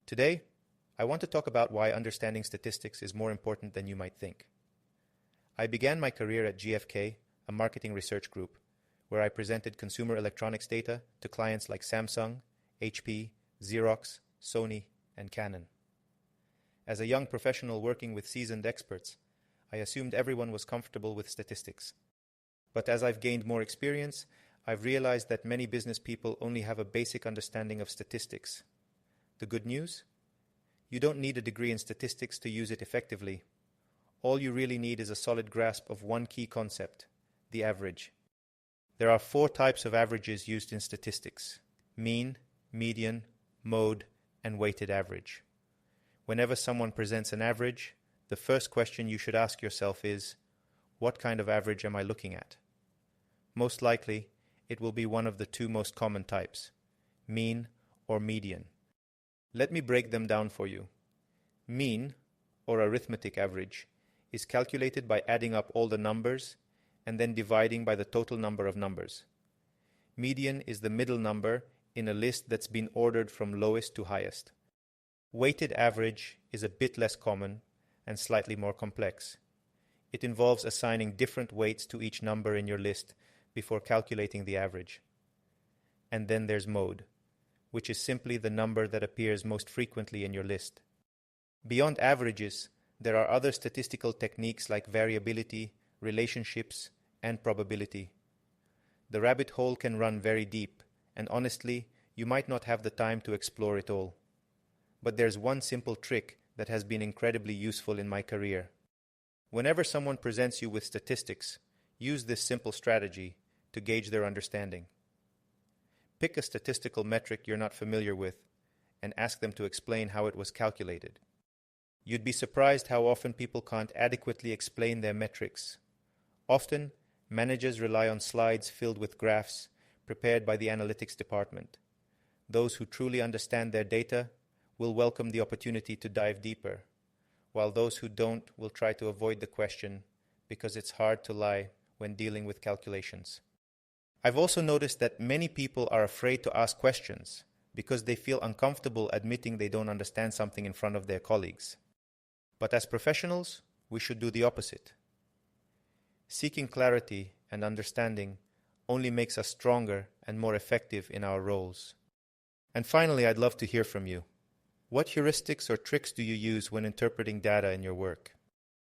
Today, I want to talk about why understanding statistics is more important than you might think. I began my career at GfK, a marketing research group, where I presented consumer electronics data to clients like Samsung, HP, Xerox, Sony, and Canon. As a young professional working with seasoned experts, I assumed everyone was comfortable with statistics. But as I've gained more experience, I've realized that many business people only have a basic understanding of statistics. The good news? You don't need a degree in statistics to use it effectively. All you really need is a solid grasp of one key concept, the average. There are 4 types of averages used in statistics: mean, median, mode, and weighted average. Whenever someone presents an average, the first question you should ask yourself is, what kind of average am I looking at? Most likely, it will be one of the 2 most common types, mean or median. Let me break them down for you. Mean, or arithmetic average, is calculated by adding up all the numbers and then dividing by the total number of numbers. Median is the middle number in a list that's been ordered from lowest to highest. Weighted average is a bit less common and slightly more complex. It involves assigning different weights to each number in your list before calculating the average. And then there's mode, which is simply the number that appears most frequently in your list. Beyond averages, there are other statistical techniques like variability, relationships, and probability. The rabbit hole can run very deep, and honestly, you might not have the time to explore it all. But there's one simple trick that has been incredibly useful in my career. Whenever someone presents you with statistics, use this simple strategy to gauge their understanding. Pick a statistical metric you're not familiar with and ask them to explain how it was calculated. You'd be surprised how often people can't adequately explain their metrics. Often, managers rely on slides filled with graphs prepared by the analytics department. Those who truly understand their data will welcome the opportunity to dive deeper, while those who don't will try to avoid the question because it's hard to lie when dealing with calculations. I've also noticed that many people are afraid to ask questions because they feel uncomfortable admitting they don't understand something in front of their colleagues. But as professionals, we should do the opposite. Seeking clarity and understanding only makes us stronger and more effective in our roles. And finally, I'd love to hear from you. What heuristics or tricks do you use when interpreting data in your work?